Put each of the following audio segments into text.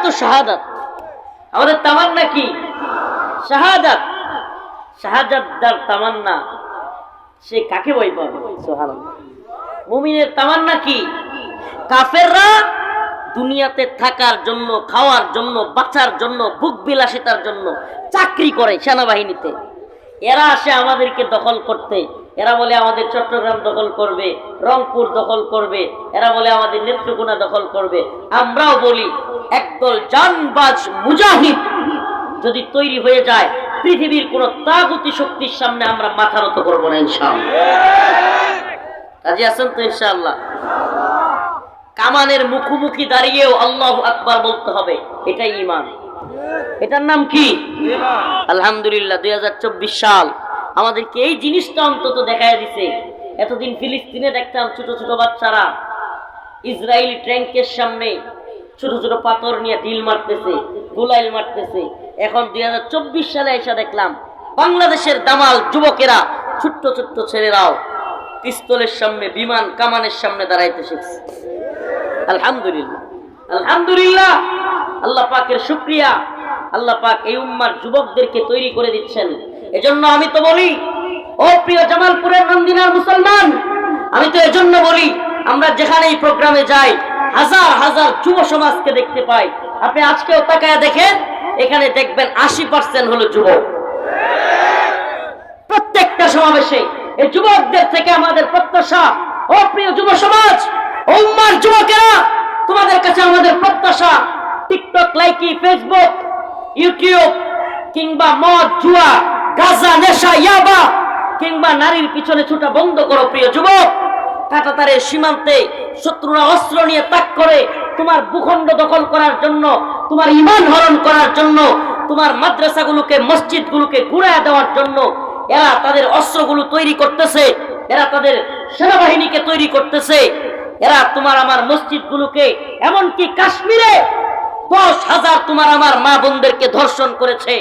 তো শাহাদাত। আমাদের তামান্না কি? শাহাদাত। শাহাদাত দার তামান্না, সে কাকে ভয় পাবে? সুবহানাল্লাহ। মুমিনের তামান্না কি? কাফেররা দুনিয়াতে থাকার জন্য, খাওয়ার জন্য, বাঁচার জন্য, ভোগ বিলাসিতার জন্য চাকরি করে সেনাবাহিনীতে। এরা আসে আমাদেরকে দখল করতে। এরা বলে আমাদের চট্টগ্রাম দখল করবে, রংপুর দখল করবে, এরা বলে আমাদের নেত্রকোনা দখল করবে। আমরাও বলি একদল জানবাজ মুজাহিদ যদি তৈরি হয়ে যায়, পৃথিবীর কোন তাগুতি শক্তির সামনে আমরা মাথা নত করবো না ইনশাআল্লাহ। রাজি আছেন তো ইনশাআল্লাহ? কামানের মুখোমুখি দাঁড়িয়েও আল্লাহু আকবার বলতে হবে, এটাই ঈমান। এটার নাম কি? আলহামদুলিল্লাহ 2024 সাল আমাদেরকে এই জিনিসটা অন্তত দেখায় দিছে। এতদিন ফিলিস্তিনে দেখতাম ছোট ছোট বাচ্চারা ইসরায়েলি ট্যাঙ্কের সামনে ছোট ছোট পাথর নিয়ে ঢিল মারতেছে, গুলাইল মারতেছে। এখন 2024 সালে এসে দেখলাম বাংলাদেশের দামাল যুবকেরা, ছোট্ট ছোট্ট ছেলেরাও পিস্তলের সামনে, বিমান কামানের সামনে দাঁড়াইতে শিখছে। আলহামদুলিল্লাহ, আলহামদুলিল্লাহ। আল্লাহ পাকের শুকরিয়া। আল্লাহ পাক এই উম্মার যুবকদেরকে তৈরি করে দিচ্ছেন। এজন্য আমি তো বলি, ও প্রিয় জামালপুরের নন্দিনার মুসলমান, আমি তো এজন্য বলি, আমরা যেখানে এই প্রোগ্রামে যাই হাজার হাজার যুব সমাজকে দেখতে পাই। আপনি আজকেও তাকায়া দেখেন, এখানে দেখবেন 80% হলো যুবক। প্রত্যেকটা সমাবেশে এই যুবকদের থেকে আমাদের প্রত্যাশা, ও প্রিয় যুব সমাজ, ও উম্মার যুবকেরা, তোমাদের কাছে আমাদের প্রত্যাশা, টিকটক, লাইকি, ফেসবুক, ইউটিউব কিংবা মদ, জুয়া, গাঁজা, নেশা, ইয়াবা কিংবা নারীর পিছনে ছুটা বন্ধ করো প্রিয় যুবক। কাঁটাতারের সীমান্তে শত্রুরা অস্ত্র নিয়ে তাক করে তোমার ভূখণ্ড দখল করার জন্য, তোমার ঈমান হরণ করার জন্য, তোমার মাদ্রাসাগুলোকে, মসজিদগুলোকে ঘুরায় দেওয়ার জন্য এরা তাদের অস্ত্রগুলো তৈরি করতেছে, এরা তাদের সেনাবাহিনীকে তৈরি করতেছে। এরা তোমার আমার মসজিদগুলোকে, এমনকি কাশ্মীরে 10,000 তোমার আমার মা বোনদেরকে ধর্ষণ করেছে।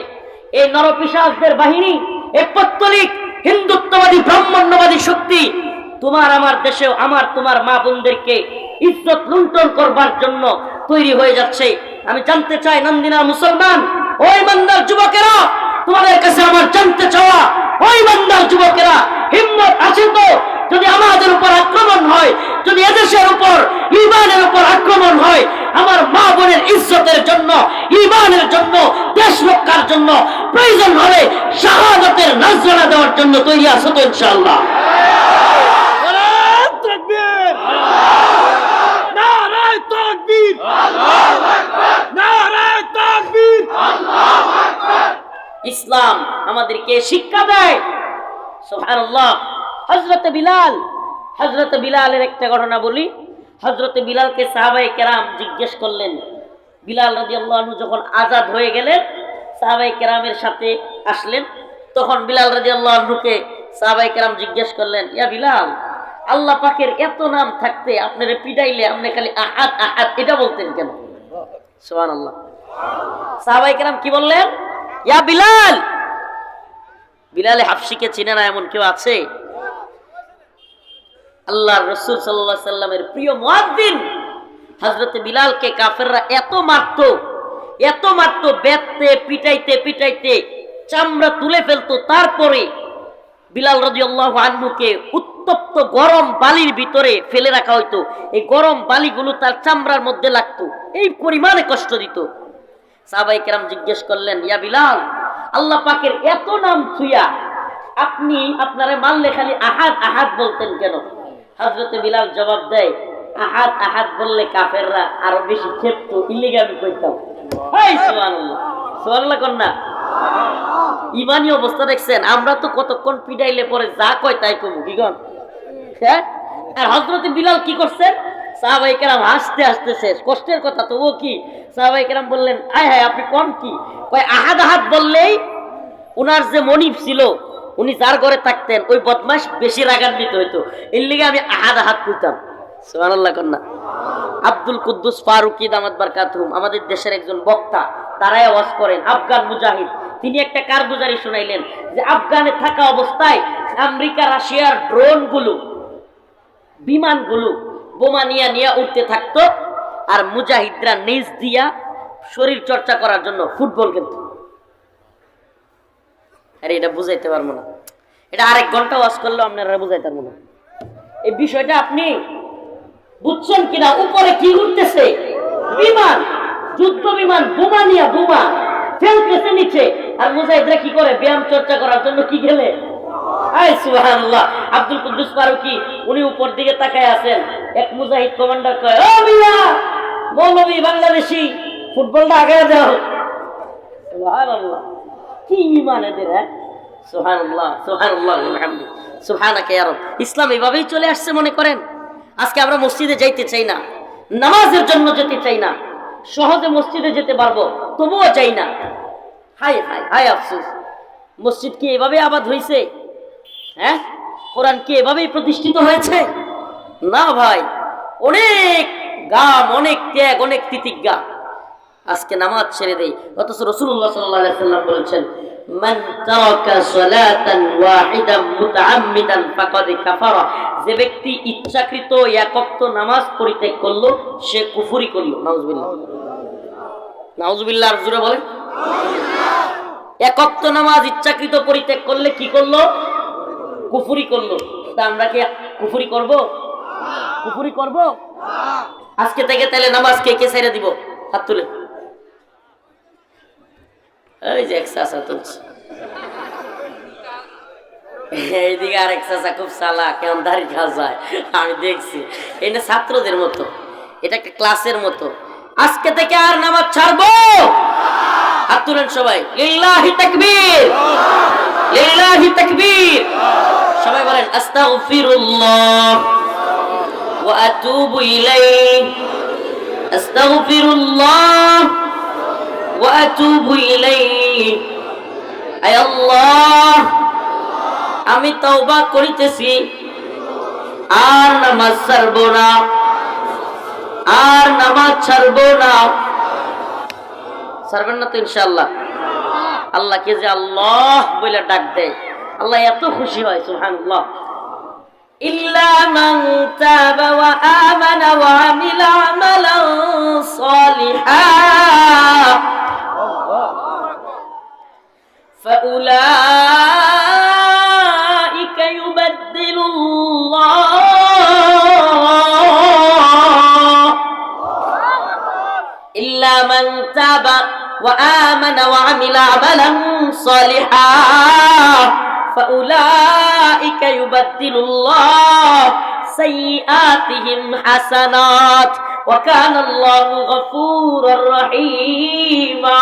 এই নরপিশাচদের বাহিনী, এই পত্তলিক হিন্দুত্ববাদী ব্রাহ্মণ্যবাদী শক্তি তোমার আমার দেশেও আমার তোমার মা বোনদেরকে ইজ্জত লুণ্ঠন করবার জন্য তৈরি হয়ে যাচ্ছে। আমি জানতে চাই নন্দিনা মুসলমান, ওই ইমানদার যুবকেরা, তোমাদের কাছে আমার জানতে চাওয়া, ওই ইমানদার যুবকেরা, হিম্মত আছে তো যদি আমাদের উপর আক্রমণ হয়, যদি এদেশের উপর, ঈমানের উপর আক্রমণ হয়, আমার মা বোনের ইজ্জতের জন্য, ঈমানের জন্য, দেশ রক্ষার জন্য প্রয়োজন হলে শাহাদাতের নজরানা দেওয়ার জন্য তৈরি আছো তো ইনশাআল্লাহ? ইসলাম আমাদেরকে শিক্ষা দেয়। সুবহানাল্লাহ। হযরত বিলালের একটা ঘটনা বলি। হযরত বিলালকে সাহাবায়ে কেরাম জিজ্ঞেস করলেন। বিলাল রাদিয়াল্লাহু আনহু যখন আজাদ হয়ে গেলেন, সাহাবায়ে কেরামের সাথে আসলেন। তখন বিলাল রাদিয়াল্লাহু আনহুকে সাহাবায়ে কেরাম জিজ্ঞেস করলেন, ইয়া বিলাল, আল্লাহ পাকের এত নাম থাকতে আপনারে পিটাইলে আপনি খালি আহাদ আহাদ এটা বলতেন কেন? সুবহানাল্লাহ। সাহাবায়ে কেরাম কি বললেন? ইয়া বিলাল। বিলালে হাফসিকে চিনে না এমন কেউ আছে? আল্লাহর রাসূল সাল্লাল্লাহু আলাইহি সাল্লামের প্রিয় মুয়াজ্জিন হযরত বিলালকে কাফেররা এত মারতো, বেতে পিটাইতে পিটাইতে চামড়া তুলে ফেলতো। তারপরে বিলাল রাদিয়াল্লাহু আনহুকে উত্তপ্ত গরম বালির ভিতরে ফেলে রাখা হইতো। এই গরম বালিগুলো তার চামড়ার মধ্যে লাগতো, এই পরিমাণে কষ্ট দিত। সাহাবায়ে কেরাম জিজ্ঞেস করলেন, ইয়া বিলাল, আল্লাহ পাকের এত নাম থুইয়া আপনি আপনারে মারলে খালি আহাদ আহাদ বলতেন কেন? হযরত বিলাল জবাব দেয়, আহাদ আহাদ বললে কাফেররা আরো বেশি ক্ষেপ্ত, ইল্লিগে আমি কইতাম। এই সুবহানাল্লাহ, সুবহানাল্লাহ কন্যা। ইমানি অবস্থা দেখছেন? আমরা তো কতক্ষণ পিটাইলে পরে যা কয় তাই কমু, কি কন? হ্যাঁ। আর হযরত বিলাল কি করছেন? সাহাবায়ে কেরাম হাসতে হাসতে শেষ, কষ্টের কথা তো। ও কি? সাহাবায়ে কেরাম বললেন, আয় হায়, আপনি কোন কি কয়? আহাদ আহাদ বললেই উনার যে মনিব ছিল, উনি যার ঘরে থাকতেন, ওই বদমাশ বেশি রাগান্বিত হইতো, এর লিগে আমি আহাদ আহাদ কইতাম। সুবহানাল্লাহ কন্যা। আব্দুল কুদ্দুস ফারুকি দামাত বারকাতুহুম আমাদের দেশের একজন বক্তা, তারাই ওয়াজ করেন, আফগান মুজাহিদ। তিনি একটা কারগুজারি শুনাইলেন যে আফগানে থাকা অবস্থায় আমেরিকা রাশিয়ার ড্রোনগুলো, বিমানগুলো বোমা নিয়ে উঠতে থাকতো, আর মুজাহিদরা নিজ দিয়া শরীর চর্চা করার জন্য ফুটবল কিন্তু। আরে এটা বুঝাইতে পারবো না, এটা আরেক ঘন্টা ওয়াজ করলেও আপনারা বুঝাইতে পারবো না। এই বিষয়টা আপনি বুঝছেন কিনা? উপরে কি উঠতেছে? বিমান, যুদ্ধ বিমান, বোমা নিয়ে বোমা ফেলতেছে নিচে, আর মুজাহিদরা কি করে? ব্যায়াম চর্চা করার জন্য কি গেলে? সুবহানাল্লাহ। আব্দুল কুদ্দুস ফারুকি উনি উপর দিকে তাকায় আছেন, এক মুজাহিদ কমান্ডার কয়, ও মিয়া মৌলভী বাংলাদেশি, ফুটবলটা আগে দাও। সুবহানাল্লাহ, কি ঈমান এদের! সুবহানাল্লাহ, সুবহানাল্লাহ, আলহামদুলিল্লাহ, সুবহানাকা ইয়া রব। ইসলাম এভাবেই চলে আসছে মনে করেন। আজকে আমরা মসজিদে যাইতে চাই না, নামাজের জন্য যেতে চাই না, সহজে মসজিদে যেতে পারবো তবুও চাই না। হাই হাই হাই আফসোস! মসজিদ কি এভাবে আবাদ হয়েছে? হ্যাঁ, কোরআন কি এভাবেই প্রতিষ্ঠিত হয়েছে? না ভাই, অনেক গাম, অনেক ত্যাগ, অনেক তিতিজ্ঞা। আজকে নামাজ ছেড়ে দেই, অথচ রাসূলুল্লাহ সাল্লাল্লাহু আলাইহি ওয়াসাল্লাম বলেছেন, মান তারাকা সালাতান ওয়াহিদান মুতাআম্মিদান ফাকাদ কাফারা। যে ব্যক্তি ইচ্ছাকৃত এক ওয়াক্ত নামাজ পরিত্যাগ করলো সে কুফরি করলো। নাউজুবিল্লাহ, নাউজুবিল্লাহ, আর জোরে বলেন। এক ওয়াক্ত নামাজ ইচ্ছাকৃত পরিত্যাগ করলে কি করলো? কুফরি করলো। তা আমরা কি কুফরি করব? কুফরি করব? আজকে থেকে তাহলে নামাজ কে কে ছেড়ে দিব? হাত তুলে। এই যে এক চাচা তুলছে, এইদিকে আরেক চাচা খুব চালাক, কেমন দাড়ি খাওয়া যায় আমি দেখছি। এটা ছাত্রদের মতো, এটা একটা ক্লাসের মতো। আজকে থেকে আর নামাজ ছাড়বো? হাত তুলেন সবাই। লিল্লাহি তাকবীর, লিল্লাহি তাকবীর। সবাই বলেন আস্তাগফিরুল্লাহ ওয়া আতুবু ইলাইহি, আস্তাগফিরুল্লাহ ওয়া আতুবু ইলাইহি। আয় আল্লাহ, আমি তওবা করিতেছি, আর নামাজ ছাড়বো না, আর নামাজ ছাড়বো না। ছাড়বেন না তো ইনশাআল্লাহ? আল্লাহকে যে আল্লাহ বলে ডাক দেয়, আল্লাহ এত খুশি হয়। সুবহানাল্লাহ। ইল্লা মান তাবা ওয়া আমানা ওয়া আমিলা আমালান সালিহান ফাউলাইকা ইউবাদদিলুল্লাহ ইল্লা মান তাবা ওয়া আমানা ওয়া আমিলা আমালান সালিহান ফাউলাইকা ইউবাদদিলুল্লাহ সাইয়্যাতিহিম হাসানাত ওয়া কানাল্লাহু গফুরুর রহিমা।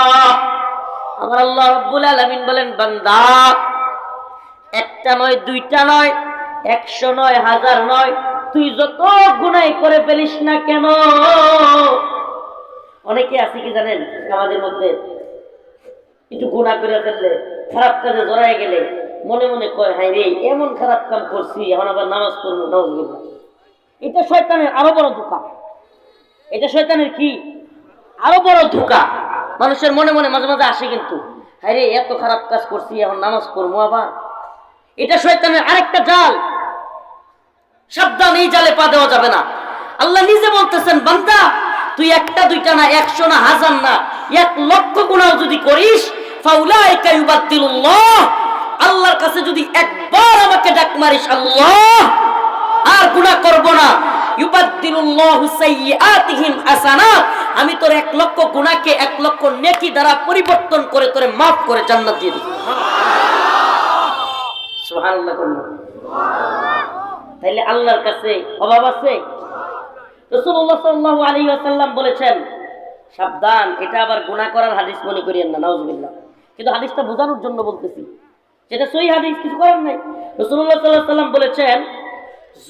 আমার আল্লাহ রাব্বুল আলামিন বলেন, বান্দা একটা নয়, দুইটা নয়, 100 নয়, 1000 নয়, তুই যত গুনাহ করে ফেলিস না কেন। অনেকে আছে কি জানেন, আমাদের মধ্যে একটু গুনাহ করে ফেললে, খারাপ কাজে জড়ায় গেলে মনে মনে কয়, হায় রে এমন খারাপ কাম করছি, এখন আবার নামাজ পড়বো। নাউজুবিল্লাহ। এটা শয়তানের আরো বড় ধোঁকা। এটা শয়তানের কি? আরো বড় ধোঁকা। মানুষের মনে মনে মাঝে মাঝে আসে কিন্তু, হায় রে এত খারাপ কাজ করছি, এখন নামাজ পড়বো আবার। এটা শয়তানের আরেকটা জাল। সাবধান, এই জালে পা দেওয়া যাবে না। আল্লাহ নিজে বলতেছেন, বান্দা তুই একটা দুইটা না, 100 না, 1000 না, 1,00,000 গুনাহ যদি করিস, ফাউলাইকা ইউবাদদিলুল্লাহ, আল্লাহর কাছে যদি একবার আমাকে ডাক মারিস, আল্লাহ আর গুনাহ করব না, ইউবাদদিলুল্লাহু সাইয়্যাতিহিম হাসানাত, আমি তোর 1,00,000 গুনাহকে 1,00,000 নেকি দ্বারা পরিবর্তন করে তোরে মাফ করে জান্নাত দিয়ে দিব। সুবহানাল্লাহ। তাইলে আল্লাহর কাছে অভাব আছে? রাসূলুল্লাহ সাল্লাল্লাহু আলাইহি ওয়াসাল্লাম বলেছেন, সাবধান, এটা আবার গুনাহ করার হাদিস মনে করিয়েন না। নাউজুবিল্লাহ। কিন্তু হাদিসটা বোঝানোর জন্য বলতেছি, যেটা সহিহ হাদিস, কিছু করার নাই। রাসূলুল্লাহ সাল্লাল্লাহু আলাইহি ওয়াসাল্লাম বলেছেন,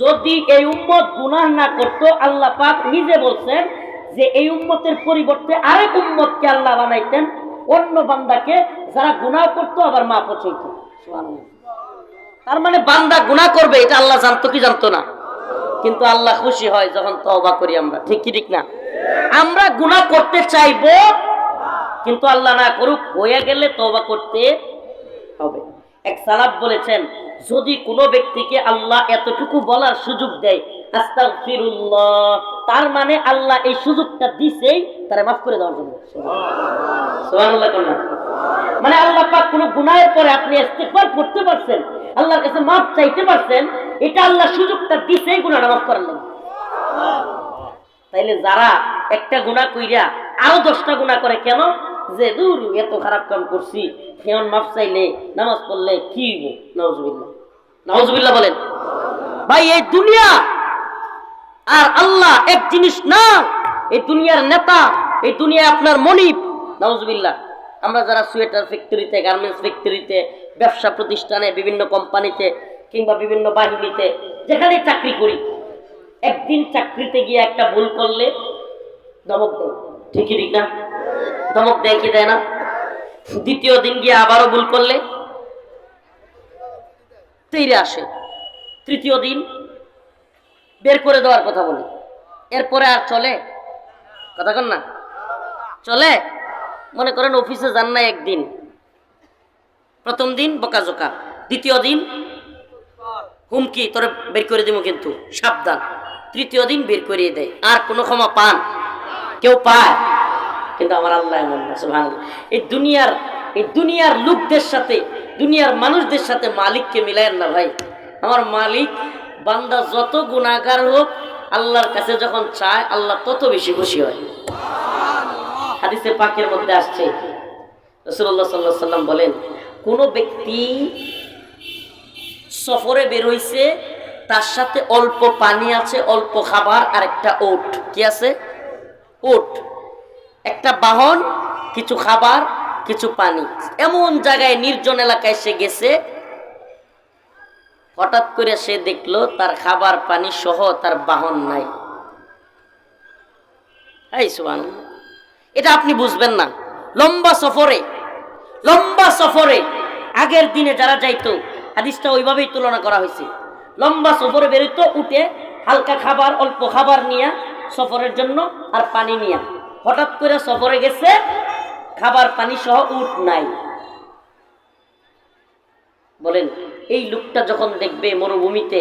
যদি এই উম্মত গুনাহ না করত, আল্লাহ পাক নিজে বলছেন যে এই উম্মতের পরিবর্তে আরেক উম্মতকে আল্লাহ বানাইতেন, অন্য বান্দাকে, যারা গুনাহ করতো আবার মাফ চাইতো। সুবহানাল্লাহ। তার মানে বান্দা গুনাহ করবে এটা আল্লাহ জানতো কি জানতো না? কিন্তু আল্লাহ খুশি হয় যখন তওবা করি আমরা। ঠিক কি ঠিক না? আমরা গুনাহ করতে চাইবো, কিন্তু আল্লাহ না করুক, হয়ে গেলে তওবা করতে হবে। এক সালাফ বলেছেন, যদি কোনো ব্যক্তিকে আল্লাহ এতটুকু বলার সুযোগ দেয়, আস্তাগফিরুল্লাহ তার মানে আল্লাহ এই সুযোগটা দিছেই তারা মাফ করে দেওয়ার জন্য। সুবহানাল্লাহ কোন মানে আল্লাহ পাক কোন গুনাহের পরে আপনি ইস্তিগফার করতে পারছেন, আল্লাহর কাছে মাফ চাইতে পারছেন, এটা আল্লাহ সুযোগটা দিছেই গুনাহটা মাফ করার জন্য। তাইলে যারা একটা গুনাহ কইরা আরো 10টা গুনাহ করে কেন? যে দূর এত খারাপ কাম করছি, এখন মাফ চাইলে নামাজ পড়লে কি হইব? নাউজুবিল্লাহ, নাউজুবিল্লাহ বলেন। ভাই এই দুনিয়া আর আল্লাহ এক জিনিস না। এই দুনিয়ার নেতা, এই দুনিয়া আপনার মনিব। নাউজুবিল্লাহ। আমরা যারা সোয়েটার ফ্যাক্টরিতে, গার্মেন্টস ফ্যাক্টরিতে, ব্যবসা প্রতিষ্ঠানে, বিভিন্ন কোম্পানিতে কিংবা বিভিন্ন বাহিনীতে যেখানে চাকরি করি, একদিন চাকরিতে গিয়ে একটা ভুল করলে ধমক দেয়, ঠিকই ঠিক না? ধমক দেয় কি দেয় না? দ্বিতীয় দিন গিয়ে আবারও ভুল করলে তেইরে আসে, তৃতীয় দিন বের করে দেওয়ার কথা বলে। এরপরে আর চলে? কথা কন না, চলে? মনে করেন অফিসে যান না একদিন, প্রথম দিন বকাঝোকা, দ্বিতীয় দিন হুমকি, তোরে বের করে দিব কিন্তু সাবধান, তৃতীয় দিন বের করিয়ে দেয়। আর কোনো ক্ষমা পান? কেউ পায়? কিন্তু আমার আল্লাহ এমন না। সুবহানাল্লাহ। এই দুনিয়ার লোকদের সাথে, দুনিয়ার মানুষদের সাথে মালিককে মিলায়েন না ভাই। আমার মালিক বান্দা যত গুনাহগার হোক, আল্লাহর কাছে যখন চায় আল্লাহ তত বেশি খুশি হয়। হাদিসে পাকের মধ্যে আসছে, রাসূলুল্লাহ সাল্লাল্লাহু আলাইহি ওয়াসাল্লাম বলেন, কোন ব্যক্তি সফরে বের হইছে, তার সাথে অল্প পানি আছে, অল্প খাবার, আর একটা ওট। কি আছে? ওট। একটা বাহন, কিছু খাবার, কিছু পানি। এমন জায়গায় নির্জন এলাকায় সে গেছে, হঠাৎ করে সে দেখলো তার খাবার পানি সহ তার বাহন নাই। এই সুবহানাল্লাহ, এটা আপনি বুঝবেন না। লম্বা সফরে আগের দিনে যারা যাইতো, হাদিসটা ওইভাবেই তুলনা করা হয়েছে। লম্বা সফরে বেরোতো উঠে, হালকা খাবার, অল্প খাবার নিয়ে সফরের জন্য, আর পানি নিয়ে। হঠাৎ করে সফরে গেছে, খাবার পানি সহ উট নাই। বলেন এই লোকটা যখন দেখবে মরুভূমিতে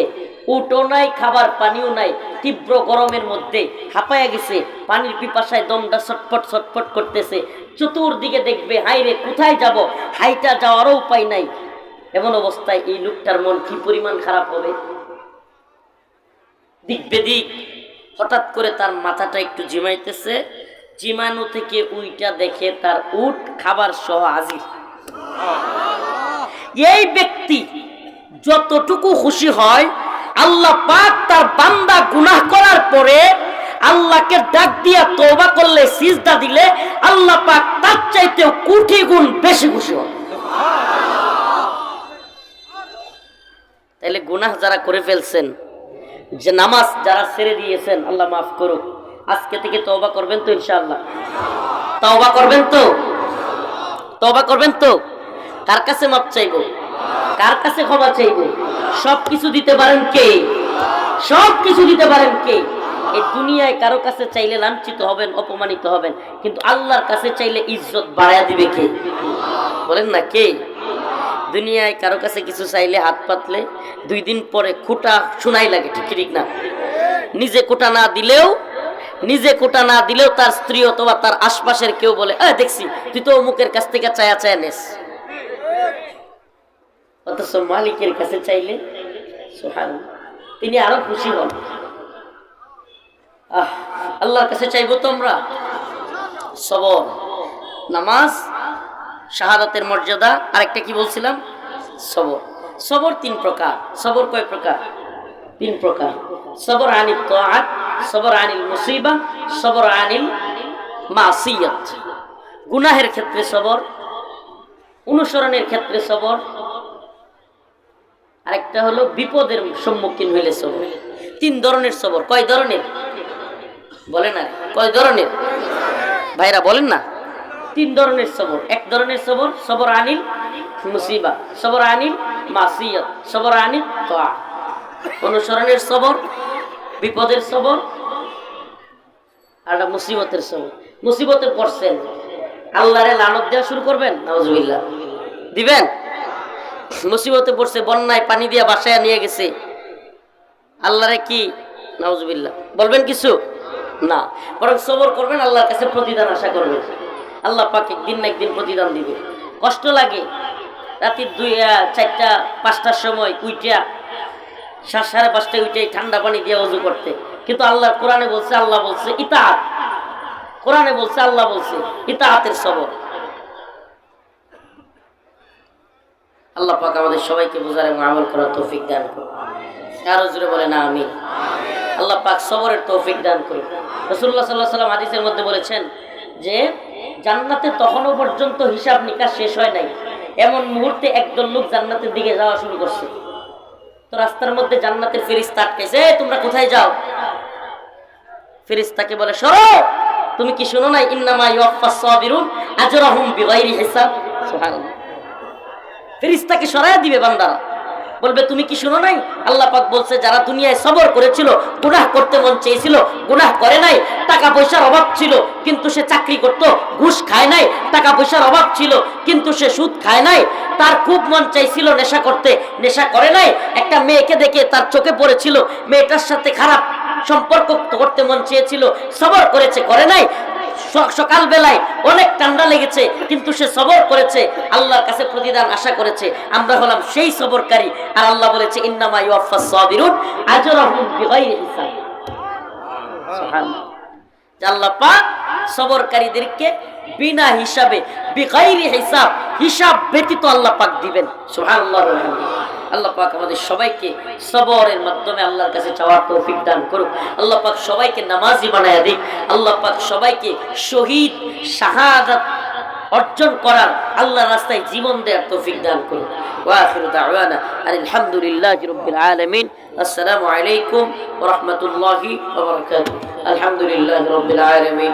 উটও নাই, খাবার পানিও নাই, তীব্র গরমের মধ্যে হাঁপায়া গেছে, পানির পিপাসায় দমটা ছটফট ছটফট করতেছে, চতুর্দিকে দেখবে হাইরে কোথায় যাব, হাইটা যাওয়ারও উপায় নাই। এমন অবস্থায় এই লোকটার মন কি পরিমাণ খারাপ হবে? দিক বেদিক। হঠাৎ করে তার মাথাটা একটু জিমাইতেছে, জিমানো থেকে উইটা দেখে তার উট খাবার সহ হাজির। এই ব্যক্তি যতটুকু খুশি হয়, আল্লাহ পাক তার বান্দা গুনাহ করার পরে আল্লাহকে ডাক দিয়া তওবা করলে, সিজদা দিলে, আল্লাহ পাক তার চাইতেও কোটি গুণ বেশি খুশি হয়। তাহলে গুনাহ যারা করে ফেলছেন, যে নামাজ যারা ছেড়ে দিয়েছেন, আল্লাহ মাফ করুক। আজকে থেকে তওবা করবেন তো ইনশাআল্লাহ? তওবা করবেন তো? তওবা করবেন তো? কার কাছে মাপ চাইবো? কার কাছে ক্ষমা চাইবো? সবকিছু দিতে পারেন কে? সবকিছু দিতে পারেন কে? এই দুনিয়ায় কারো কাছে চাইলে লাঞ্ছিত হবেন, অপমানিত হবেন, কিন্তু আল্লাহর কাছে চাইলে ইজ্জত বাড়ায়া দিবে কে? বলেন না কে? দুনিয়ায় কারো কাছে কিছু চাইলে হাত পাতলে 2 দিন পরে খোটা শোনাই লাগে, ঠিক ঠিক না? নিজে খোটা না দিলেও তার স্ত্রী অথবা তার আশপাশের কেউ বলে, দেখছি তুই তো অমুকের কাছ থেকে চায়া নেস। অথচ মালিকের কাছে চাইলে সুবহানাল্লাহ, তিনি আরো খুশি হন। আল্লাহর কাছে চাইবো তো আমরা। সবর, নামাজ, শাহাদাতের মর্যাদা, আরেকটা কি বলছিলাম? সবর। সবর 3 প্রকার। সবর কয় প্রকার? 3 প্রকার। সবর আনিল তাআত, সবর আনিল মুসিবা, সবর আনিল মাসিয়াত। গুনাহের ক্ষেত্রে সবর, অনুসরণের ক্ষেত্রে সবর, আরেকটা হলো বিপদের সম্মুখীন হইলে সবর। 3 ধরনের সবর। কয় ধরনের বলেন? না কয় ধরনের ভাইরা বলেন না? 3 ধরনের সবর। এক ধরনের সবর, সবর আনিল মুসিবা, সবর আনিল মাসিয়াত, সবর আনিল তাআত। অনুসরণের সবর, বিপদের সবর, আর মুসিবতের সবর। মুসিবতে পড়ছেন, আল্লাহরে লানত দেওয়া শুরু করবেন? নাউজুবিল্লাহ। দিবেন? মুসিবতে পড়ছে, বন্যায় পানি দিয়া বাসায় নিয়ে গেছে, আল্লাহরে কি নাউজুবিল্লাহ বলবেন? কিছু না, বরং সবর করবেন, আল্লাহর কাছে প্রতিদান আশা করবেন। আল্লাহ পাক একদিন না একদিন প্রতিদান দিবে। কষ্ট লাগে, রাতে 2টা 4টা 5টার সময় উইটা 5:30 উইটে ঠান্ডা পানি দিয়ে ওযু করতে, কিন্তু আল্লাহ কোরআনে বলছে, আল্লাহ বলছে ইতাআত, কোরআনে বলছে, আল্লাহ বলছে ইতাআতের সবর। আল্লাহ পাক আমাদের সবাইকে বোঝার এবং আমল করার তৌফিক দান করুন। আরো জোরে বলেন আমিন। আল্লাহ পাক সবরের তৌফিক দান করুন। রাসূলুল্লাহ সাল্লাল্লাহু আলাইহি ওয়াসাল্লাম হাদিসের মধ্যে বলেছেন যে জান্নাতে তখনও পর্যন্ত হিসাব নিকাশ শেষ হয় নাই, এমন মুহূর্তে একদল লোক জান্নাতের দিকে যাওয়া শুরু করছে। তো রাস্তার মধ্যে জান্নাতের ফেরেশতা আটকেছে, তোমরা কোথায় যাও? ফেরেশতাকে বলে, সরো, তুমি কি শুনো নাই ইন্নামা ইউওয়াফাস সাবিরুন আজরাহুম বিগাইরি হিসাব। সুবহানাল্লাহ। ফেরেশতাকে সরায়া দিবে বান্দারা, বলবে তুমি কি শুনো নাই? আল্লাহ পাক বলছে যারা দুনিয়ায় সবর করেছিল, গুনাহ করতে মন চেয়েছিল, গুনাহ করে নাই, টাকা পয়সার অভাব ছিল কিন্তু সে চাকরি করত, ঘুষ খায় নাই, টাকা পয়সার অভাব ছিল কিন্তু সে সুদ খায় নাই, তার খুব মন চাইছিল নেশা করতে, নেশা করে নাই, একটা মেয়েকে দেখে তার চোখে পড়েছিল, মেয়েটার সাথে খারাপ সম্পর্ক করতে মন চেয়েছিল, সবর করেছে, করে নাই, সকাল বেলায় অনেক ঠান্ডা লেগেছে কিন্তু সে সবর করেছে, আল্লাহর কাছে প্রতিদান আশা করেছে। আমরা হলাম সেই সবরকারী। আর আল্লাহ বলেছে ইন্নামা ইউওয়াফাস সাবিরুন আজরাহুম বিগাইরি হিসাব। সুবহানাল্লাহ। আল্লাহ পাক সবরকারীদেরকে বিনা হিসাবে, বিগাইরি হিসাব, হিসাব ব্যতীত আল্লাহ পাক দিবেন। সুবহানাল্লাহ। আল্লাহ পাক আমাদের সবাইকে সবরের মাধ্যমে আল্লাহর কাছে চাওয়ার তৌফিক দান করুক। আল্লাহ পাক সবাইকে নামাজি বানায়া দিক। আল্লাহ পাক সবাইকে শহীদ শাহাদাত অর্জন করার, আল্লাহর রাস্তায় জীবন দেওয়ার তৌফিক দান করুক। ওয়া আখিরু দাওয়ানা আলহামদুলিল্লাহি রাব্বিল আলামিন। আসসালামু আলাইকুম ওয়া রাহমাতুল্লাহি ওয়া বারাকাতুহু। আলহামদুলিল্লাহি রাব্বিল আলামিন।